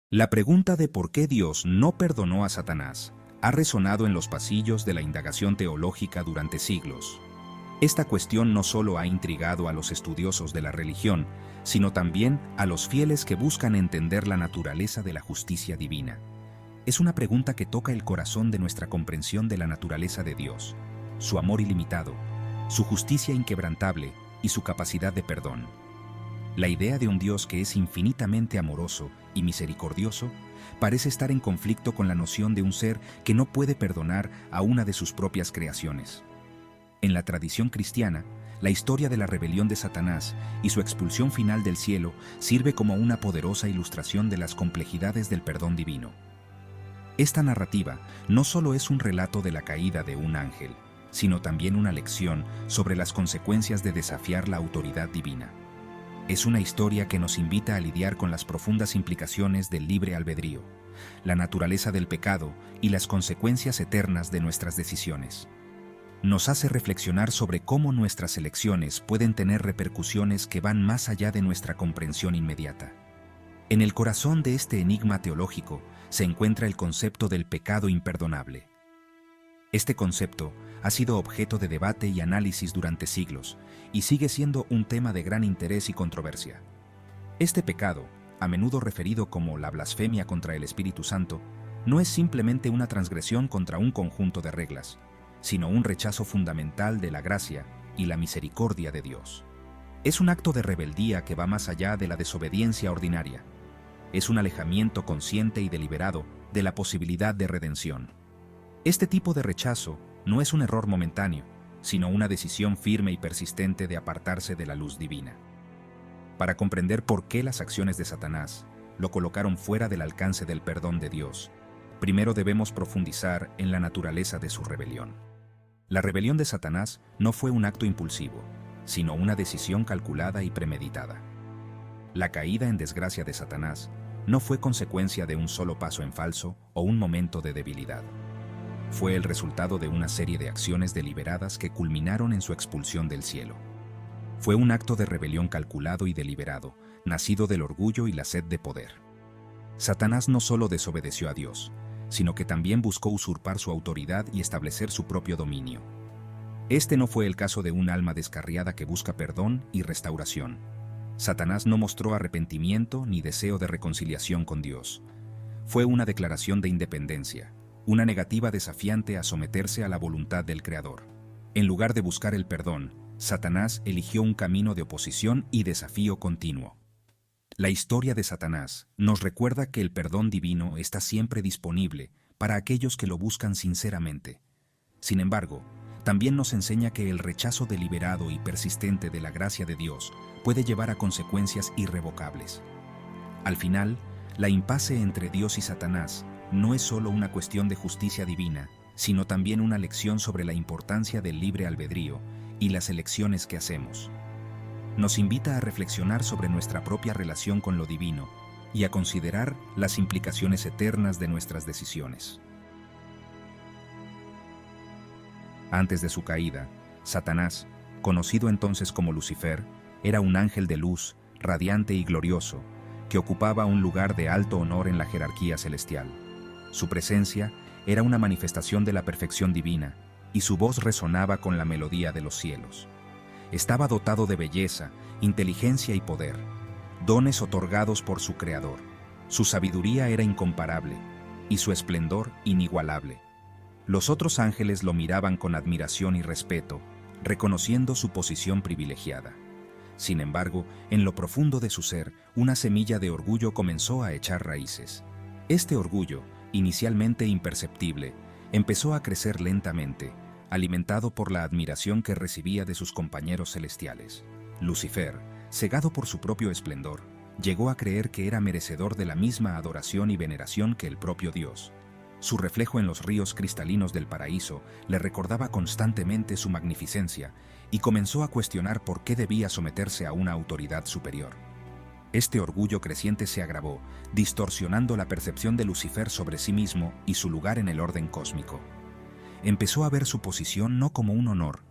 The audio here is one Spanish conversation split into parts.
La pregunta de por qué Dios no perdonó a Satanás ha resonado en los pasillos de la indagación teológica durante siglos. Esta cuestión no solo ha intrigado a los estudiosos de la religión, sino también a los fieles que buscan entender la naturaleza de la justicia divina. Es una pregunta que toca el corazón de nuestra comprensión de la naturaleza de Dios, su amor ilimitado, su justicia inquebrantable y su capacidad de perdón. La idea de un Dios que es infinitamente amoroso y misericordioso parece estar en conflicto con la noción de un ser que no puede perdonar a una de sus propias creaciones. En la tradición cristiana, la historia de la rebelión de Satanás y su expulsión final del cielo sirve como una poderosa ilustración de las complejidades del perdón divino. Esta narrativa no solo es un relato de la caída de un ángel, sino también una lección sobre las consecuencias de desafiar la autoridad divina. Es una historia que nos invita a lidiar con las profundas implicaciones del libre albedrío, la naturaleza del pecado y las consecuencias eternas de nuestras decisiones. Nos hace reflexionar sobre cómo nuestras elecciones pueden tener repercusiones que van más allá de nuestra comprensión inmediata. En el corazón de este enigma teológico se encuentra el concepto del pecado imperdonable. Este concepto ha sido objeto de debate y análisis durante siglos y sigue siendo un tema de gran interés y controversia. Este pecado, a menudo referido como la blasfemia contra el Espíritu Santo, no es simplemente una transgresión contra un conjunto de reglas, sino un rechazo fundamental de la gracia y la misericordia de Dios. Es un acto de rebeldía que va más allá de la desobediencia ordinaria. Es un alejamiento consciente y deliberado de la posibilidad de redención. Este tipo de rechazo no es un error momentáneo, sino una decisión firme y persistente de apartarse de la luz divina. Para comprender por qué las acciones de Satanás lo colocaron fuera del alcance del perdón de Dios, primero debemos profundizar en la naturaleza de su rebelión. La rebelión de Satanás no fue un acto impulsivo, sino una decisión calculada y premeditada. La caída en desgracia de Satanás no fue consecuencia de un solo paso en falso o un momento de debilidad. Fue el resultado de una serie de acciones deliberadas que culminaron en su expulsión del cielo. Fue un acto de rebelión calculado y deliberado, nacido del orgullo y la sed de poder. Satanás no solo desobedeció a Dios, sino que también buscó usurpar su autoridad y establecer su propio dominio. Este no fue el caso de un alma descarriada que busca perdón y restauración. Satanás no mostró arrepentimiento ni deseo de reconciliación con Dios. Fue una declaración de independencia, una negativa desafiante a someterse a la voluntad del Creador. En lugar de buscar el perdón, Satanás eligió un camino de oposición y desafío continuo. La historia de Satanás nos recuerda que el perdón divino está siempre disponible para aquellos que lo buscan sinceramente. Sin embargo, también nos enseña que el rechazo deliberado y persistente de la gracia de Dios puede llevar a consecuencias irrevocables. Al final, la impasse entre Dios y Satanás no es solo una cuestión de justicia divina, sino también una lección sobre la importancia del libre albedrío y las elecciones que hacemos. Nos invita a reflexionar sobre nuestra propia relación con lo divino y a considerar las implicaciones eternas de nuestras decisiones. Antes de su caída, Satanás, conocido entonces como Lucifer, era un ángel de luz, radiante y glorioso, que ocupaba un lugar de alto honor en la jerarquía celestial. Su presencia era una manifestación de la perfección divina, y su voz resonaba con la melodía de los cielos. Estaba dotado de belleza, inteligencia y poder, dones otorgados por su Creador. Su sabiduría era incomparable, y su esplendor inigualable. Los otros ángeles lo miraban con admiración y respeto, reconociendo su posición privilegiada. Sin embargo, en lo profundo de su ser, una semilla de orgullo comenzó a echar raíces. Este orgullo, inicialmente imperceptible, empezó a crecer lentamente, alimentado por la admiración que recibía de sus compañeros celestiales. Lucifer, cegado por su propio esplendor, llegó a creer que era merecedor de la misma adoración y veneración que el propio Dios. Su reflejo en los ríos cristalinos del paraíso le recordaba constantemente su magnificencia y comenzó a cuestionar por qué debía someterse a una autoridad superior. Este orgullo creciente se agravó, distorsionando la percepción de Lucifer sobre sí mismo y su lugar en el orden cósmico. Empezó a ver su posición no como un honor,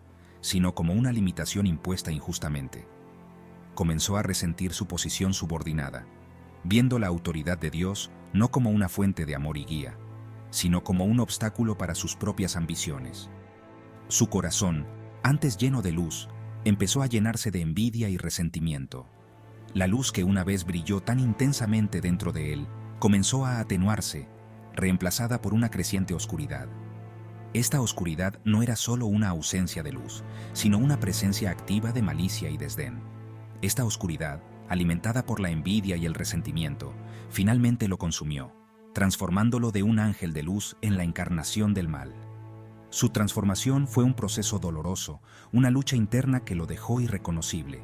sino como una limitación impuesta injustamente. Comenzó a resentir su posición subordinada, viendo la autoridad de Dios no como una fuente de amor y guía, sino como un obstáculo para sus propias ambiciones. Su corazón, antes lleno de luz, empezó a llenarse de envidia y resentimiento. La luz que una vez brilló tan intensamente dentro de él comenzó a atenuarse, reemplazada por una creciente oscuridad. Esta oscuridad no era solo una ausencia de luz, sino una presencia activa de malicia y desdén. Esta oscuridad, alimentada por la envidia y el resentimiento, finalmente lo consumió, transformándolo de un ángel de luz en la encarnación del mal. Su transformación fue un proceso doloroso, una lucha interna que lo dejó irreconocible.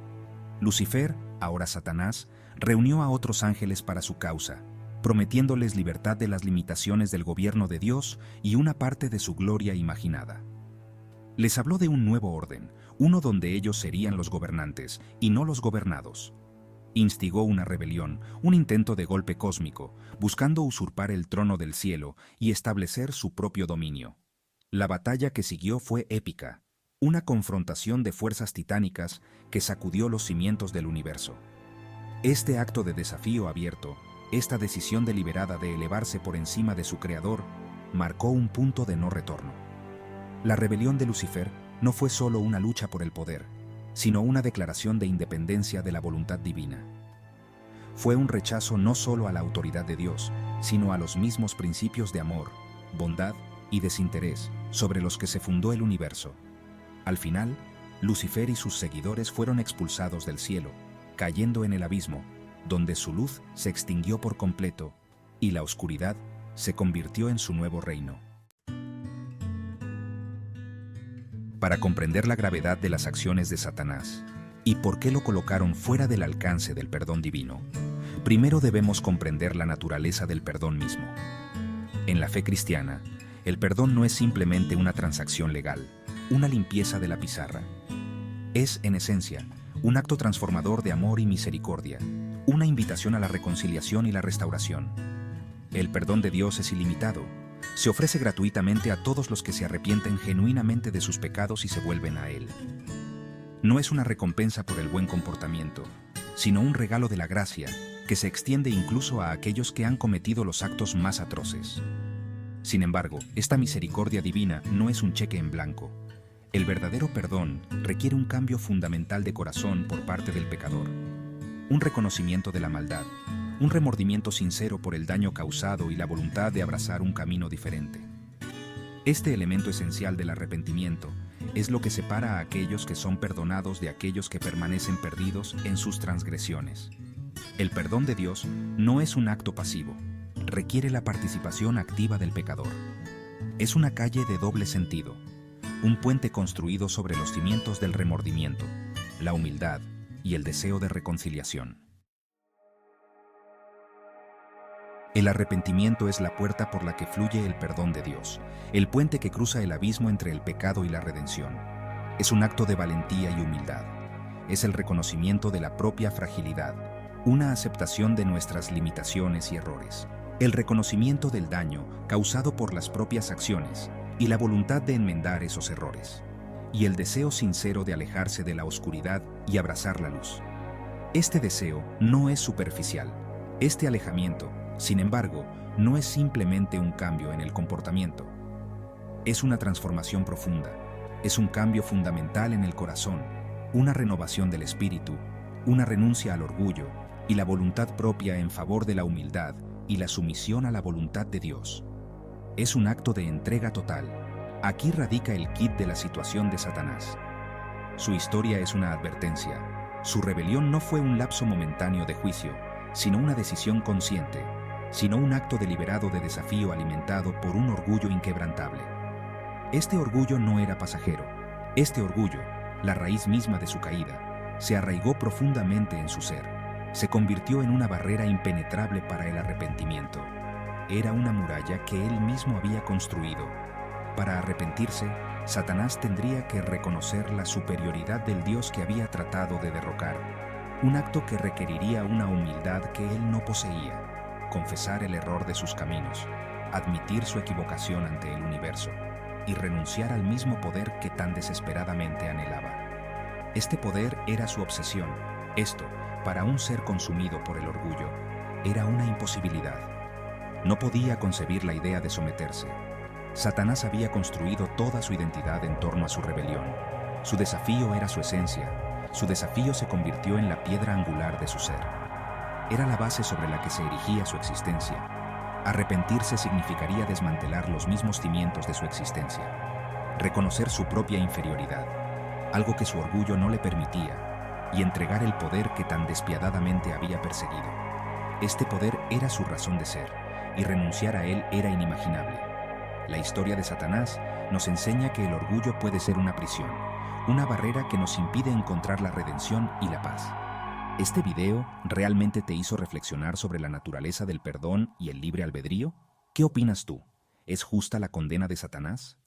Lucifer, ahora Satanás, reunió a otros ángeles para su causa, prometiéndoles libertad de las limitaciones del gobierno de Dios y una parte de su gloria imaginada. Les habló de un nuevo orden, uno donde ellos serían los gobernantes y no los gobernados. Instigó una rebelión, un intento de golpe cósmico, buscando usurpar el trono del cielo y establecer su propio dominio. La batalla que siguió fue épica, una confrontación de fuerzas titánicas que sacudió los cimientos del universo. Este acto de desafío abierto, esta decisión deliberada de elevarse por encima de su creador, marcó un punto de no retorno. La rebelión de Lucifer no fue solo una lucha por el poder, sino una declaración de independencia de la voluntad divina. Fue un rechazo no solo a la autoridad de Dios, sino a los mismos principios de amor, bondad y desinterés sobre los que se fundó el universo. Al final, Lucifer y sus seguidores fueron expulsados del cielo, cayendo en el abismo, donde su luz se extinguió por completo y la oscuridad se convirtió en su nuevo reino. Para comprender la gravedad de las acciones de Satanás y por qué lo colocaron fuera del alcance del perdón divino, primero debemos comprender la naturaleza del perdón mismo. En la fe cristiana, el perdón no es simplemente una transacción legal, una limpieza de la pizarra. Es, en esencia, un acto transformador de amor y misericordia, una invitación a la reconciliación y la restauración. El perdón de Dios es ilimitado. Se ofrece gratuitamente a todos los que se arrepienten genuinamente de sus pecados y se vuelven a Él. No es una recompensa por el buen comportamiento, sino un regalo de la gracia que se extiende incluso a aquellos que han cometido los actos más atroces. Sin embargo, esta misericordia divina no es un cheque en blanco. El verdadero perdón requiere un cambio fundamental de corazón por parte del pecador, un reconocimiento de la maldad, un remordimiento sincero por el daño causado y la voluntad de abrazar un camino diferente. Este elemento esencial del arrepentimiento es lo que separa a aquellos que son perdonados de aquellos que permanecen perdidos en sus transgresiones. El perdón de Dios no es un acto pasivo, requiere la participación activa del pecador. Es una calle de doble sentido, un puente construido sobre los cimientos del remordimiento, la humildad y el deseo de reconciliación. El arrepentimiento es la puerta por la que fluye el perdón de Dios, el puente que cruza el abismo entre el pecado y la redención. Es un acto de valentía y humildad. Es el reconocimiento de la propia fragilidad, una aceptación de nuestras limitaciones y errores, el reconocimiento del daño causado por las propias acciones y la voluntad de enmendar esos errores, y el deseo sincero de alejarse de la oscuridad y abrazar la luz. Este deseo no es superficial. Este alejamiento, sin embargo, no es simplemente un cambio en el comportamiento. Es una transformación profunda, es un cambio fundamental en el corazón, una renovación del espíritu, una renuncia al orgullo y la voluntad propia en favor de la humildad y la sumisión a la voluntad de Dios. Es un acto de entrega total. Aquí radica el quid de la situación de Satanás. Su historia es una advertencia. Su rebelión no fue un lapso momentáneo de juicio, sino una decisión consciente, sino un acto deliberado de desafío alimentado por un orgullo inquebrantable. Este orgullo no era pasajero. Este orgullo, la raíz misma de su caída, se arraigó profundamente en su ser. Se convirtió en una barrera impenetrable para el arrepentimiento. Era una muralla que él mismo había construido. Para arrepentirse, Satanás tendría que reconocer la superioridad del Dios que había tratado de derrocar, un acto que requeriría una humildad que él no poseía, confesar el error de sus caminos, admitir su equivocación ante el universo y renunciar al mismo poder que tan desesperadamente anhelaba. Este poder era su obsesión, esto, para un ser consumido por el orgullo, era una imposibilidad. No podía concebir la idea de someterse. Satanás había construido toda su identidad en torno a su rebelión. Su desafío era su esencia. Su desafío se convirtió en la piedra angular de su ser. Era la base sobre la que se erigía su existencia. Arrepentirse significaría desmantelar los mismos cimientos de su existencia. Reconocer su propia inferioridad, algo que su orgullo no le permitía, y entregar el poder que tan despiadadamente había perseguido. Este poder era su razón de ser, y renunciar a él era inimaginable. La historia de Satanás nos enseña que el orgullo puede ser una prisión, una barrera que nos impide encontrar la redención y la paz. ¿Este video realmente te hizo reflexionar sobre la naturaleza del perdón y el libre albedrío? ¿Qué opinas tú? ¿Es justa la condena de Satanás?